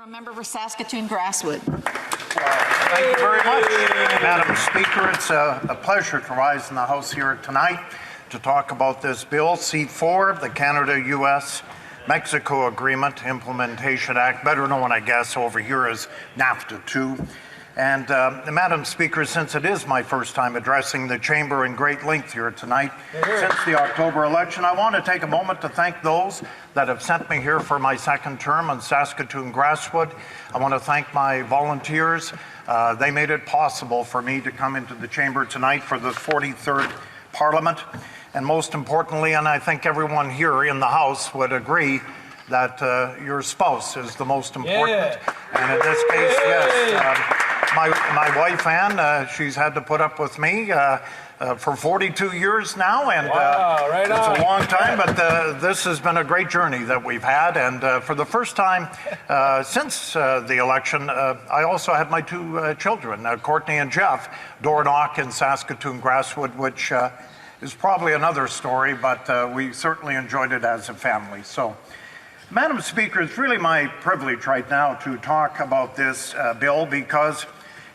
Member for Saskatoon Grasswood. Thank you very much, Madam Speaker. It's a pleasure to rise in the House here tonight to talk about this bill, C4, the Canada-U.S.-Mexico Agreement Implementation Act, better known, I guess, over here as NAFTA 2. And Madam Speaker, since it is my first time addressing the chamber in great length here tonight, since the October election, I want to take a moment to thank those that have sent me here for my second term on Saskatoon Grasswood. I want to thank my volunteers. They made it possible for me to come into the chamber tonight for the 43rd Parliament. And most importantly, and I think everyone here in the House would agree, that your spouse is the most important. And in this case, yes, my wife, Ann, she's had to put up with me for 42 years now, and it's a long time, but this has been a great journey that we've had, and for the first time since the election, I also had my two children, Courtney and Jeff, Dornoch and Saskatoon Grasswood, which is probably another story, but we certainly enjoyed it as a family. So, Madam Speaker, it's really my privilege right now to talk about this bill because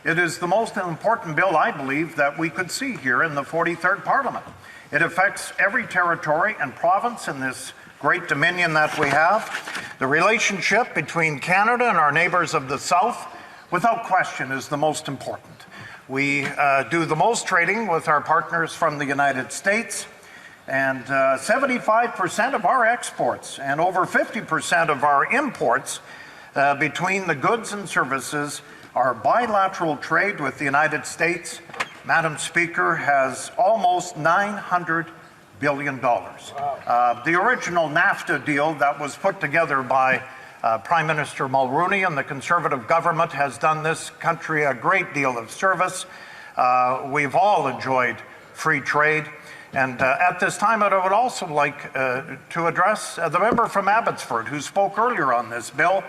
it is the most important bill, I believe, that we could see here in the 43rd Parliament. It affects every territory and province in this great dominion that we have. The relationship between Canada and our neighbours of the South, without question, is the most important. We do the most trading with our partners from the United States, and 75% of our exports and over 50% of our imports between the goods and services, our bilateral trade with the United States, Madam Speaker, has almost $900 billion. Wow. The original NAFTA deal that was put together by Prime Minister Mulroney and the Conservative government has done this country a great deal of service. We've all enjoyed free trade. And at this time, I would also like to address the member from Abbotsford who spoke earlier on this bill.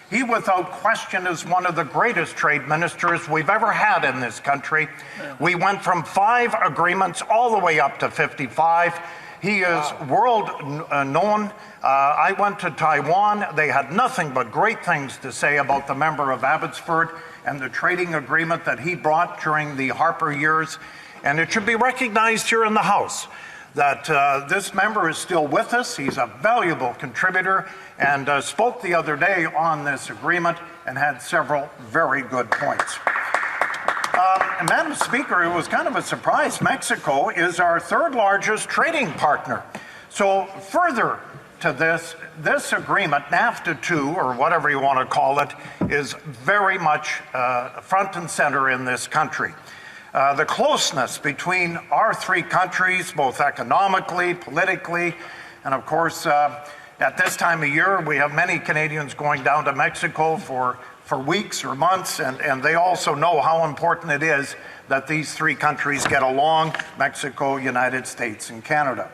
He, without question, is one of the greatest trade ministers we've ever had in this country. Yeah. We went from 5 agreements all the way up to 55. He is world known. I went to Taiwan. They had nothing but great things to say about the member of Abbotsford and the trading agreement that he brought during the Harper years. And it should be recognized here in the House that this member is still with us. He's a valuable contributor and spoke the other day on this agreement and had several very good points. Madam Speaker, it was kind of a surprise. Mexico is our 3rd largest trading partner. So further to this agreement, NAFTA 2, or whatever you want to call it, is very much front and center in this country. The closeness between our 3 countries, both economically, politically, and of course, at this time of year, we have many Canadians going down to Mexico for weeks or months, and they also know how important it is that these 3 countries get along, Mexico, United States, and Canada.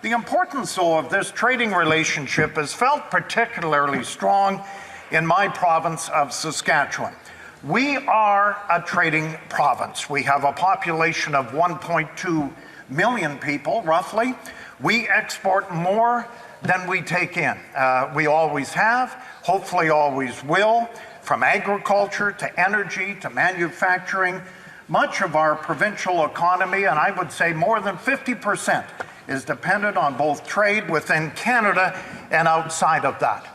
The importance, though, of this trading relationship is felt particularly strong in my province of Saskatchewan. We are a trading province. We have a population of 1.2 million people, roughly. We export more than we take in. We always have, hopefully always will, from agriculture to energy to manufacturing. Much of our provincial economy, and I would say more than 50%, is dependent on both trade within Canada and outside of that.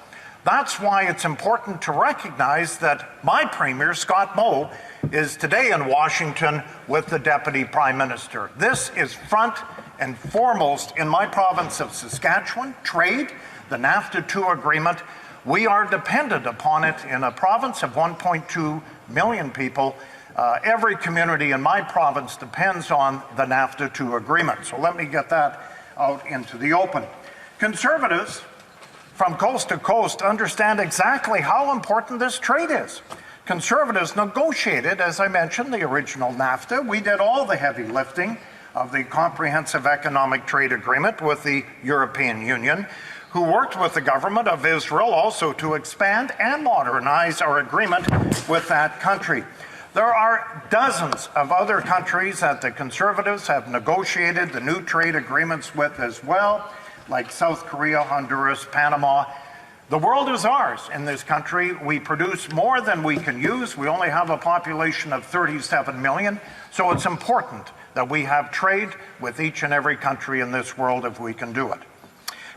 That's why it's important to recognize that my Premier, Scott Moe, is today in Washington with the Deputy Prime Minister. This is front and foremost in my province of Saskatchewan. Trade, the NAFTA 2 agreement, we are dependent upon it in a province of 1.2 million people. Every community in my province depends on the NAFTA 2 agreement. So let me get that out into the open. Conservatives from coast to coast understand exactly how important this trade is. Conservatives negotiated, as I mentioned, the original NAFTA. We did all the heavy lifting of the Comprehensive Economic Trade Agreement with the European Union, who worked with the government of Israel also to expand and modernize our agreement with that country. There are dozens of other countries that the Conservatives have negotiated the new trade agreements with as well, like South Korea, Honduras, Panama. The world is ours in this country. We produce more than we can use. We only have a population of 37 million, so it's important that we have trade with each and every country in this world if we can do it.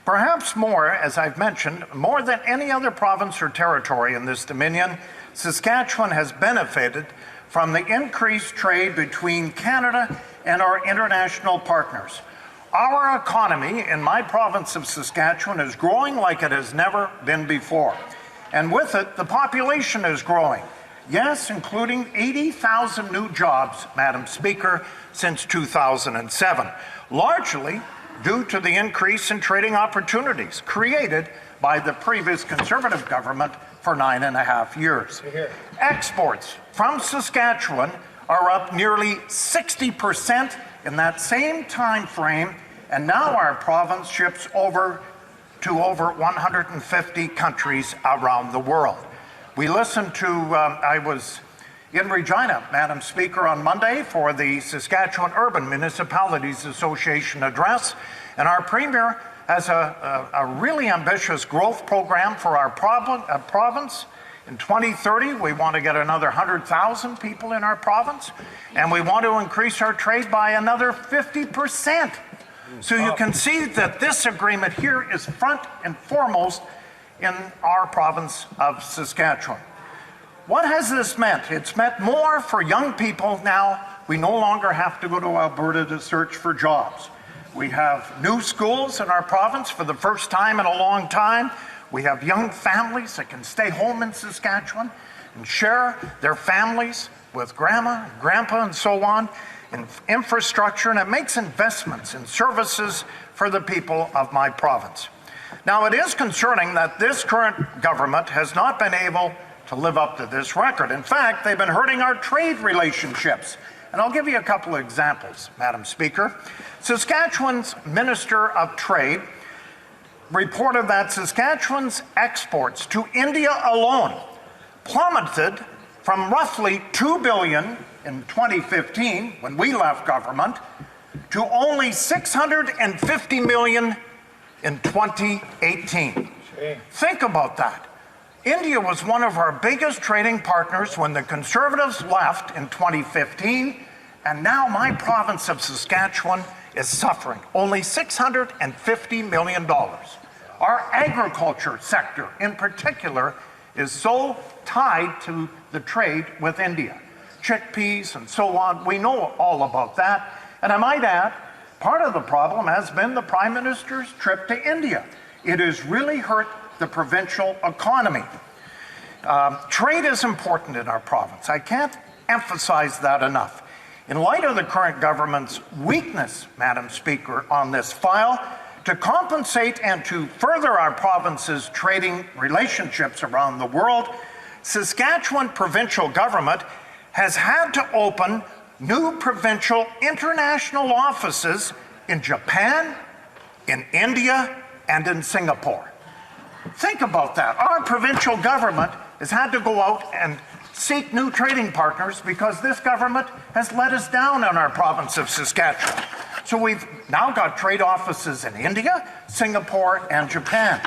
Perhaps more, as I've mentioned, more than any other province or territory in this Dominion, Saskatchewan has benefited from the increased trade between Canada and our international partners. Our economy in my province of Saskatchewan is growing like it has never been before. And with it, the population is growing. Yes, including 80,000 new jobs, Madam Speaker, since 2007, largely due to the increase in trading opportunities created by the previous Conservative government for 9.5 years. Exports from Saskatchewan are up nearly 60% in that same time frame, and now our province ships to over 150 countries around the world. We listened to, I was in Regina, Madam Speaker, on Monday for the Saskatchewan Urban Municipalities Association address, and our Premier has a really ambitious growth program for our province. In 2030, we want to get another 100,000 people in our province, and we want to increase our trade by another 50%. So you can see that this agreement here is front and foremost in our province of Saskatchewan. What has this meant? It's meant more for young people now. We no longer have to go to Alberta to search for jobs. We have new schools in our province for the first time in a long time. We have young families that can stay home in Saskatchewan and share their families with grandma, grandpa, and so on, in infrastructure, and it makes investments in services for the people of my province. Now, it is concerning that this current government has not been able to live up to this record. In fact, they've been hurting our trade relationships. And I'll give you a couple of examples, Madam Speaker. Saskatchewan's Minister of Trade reported that Saskatchewan's exports to India alone plummeted from roughly $2 billion in 2015, when we left government, to only $650 million in 2018. Think about that. India was one of our biggest trading partners when the Conservatives left in 2015, and now my province of Saskatchewan is suffering only $650 million. Our agriculture sector in particular is so tied to the trade with India. Chickpeas and so on, we know all about that. And I might add, part of the problem has been the Prime Minister's trip to India. It has really hurt the provincial economy. Trade is important in our province. I can't emphasize that enough. In light of the current government's weakness, Madam Speaker, on this file, to compensate and to further our province's trading relationships around the world, Saskatchewan provincial government has had to open new provincial international offices in Japan, in India, and in Singapore. Think about that. Our provincial government has had to go out and seek new trading partners because this government has let us down in our province of Saskatchewan. So we've now got trade offices in India, Singapore, and Japan.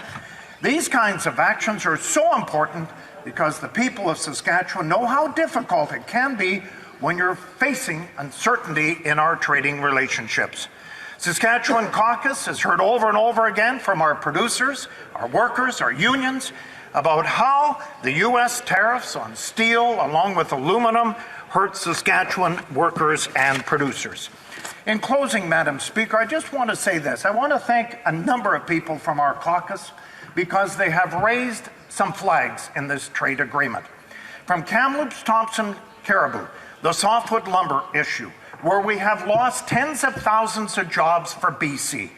These kinds of actions are so important because the people of Saskatchewan know how difficult it can be when you're facing uncertainty in our trading relationships. Saskatchewan Caucus has heard over and over again from our producers, our workers, our unions, about how the U.S. tariffs on steel, along with aluminum, hurt Saskatchewan workers and producers. In closing, Madam Speaker, I just want to say this. I want to thank a number of people from our caucus because they have raised some flags in this trade agreement. From Kamloops, Thompson, Caribou, the softwood lumber issue, where we have lost tens of thousands of jobs for BC.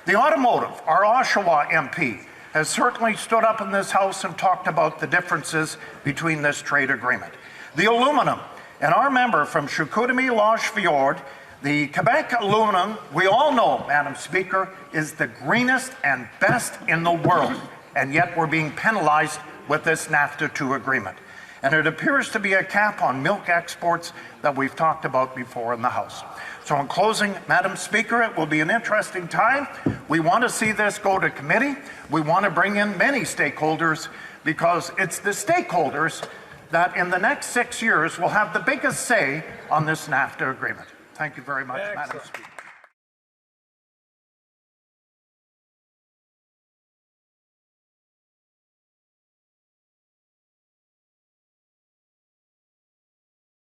The automotive, our Oshawa MP, has certainly stood up in this House and talked about the differences between this trade agreement. The aluminum, and our member from Chicoutimi-Lache Fjord, the Quebec aluminum, we all know, Madam Speaker, is the greenest and best in the world, and yet we're being penalized with this NAFTA 2 agreement. and it appears to be a cap on milk exports that we've talked about before in the House. So in closing, Madam Speaker, it will be an interesting time. We want to see this go to committee. We want to bring in many stakeholders, because it's the stakeholders that in the next 6 years will have the biggest say on this NAFTA agreement. Thank you very much, Madam Speaker.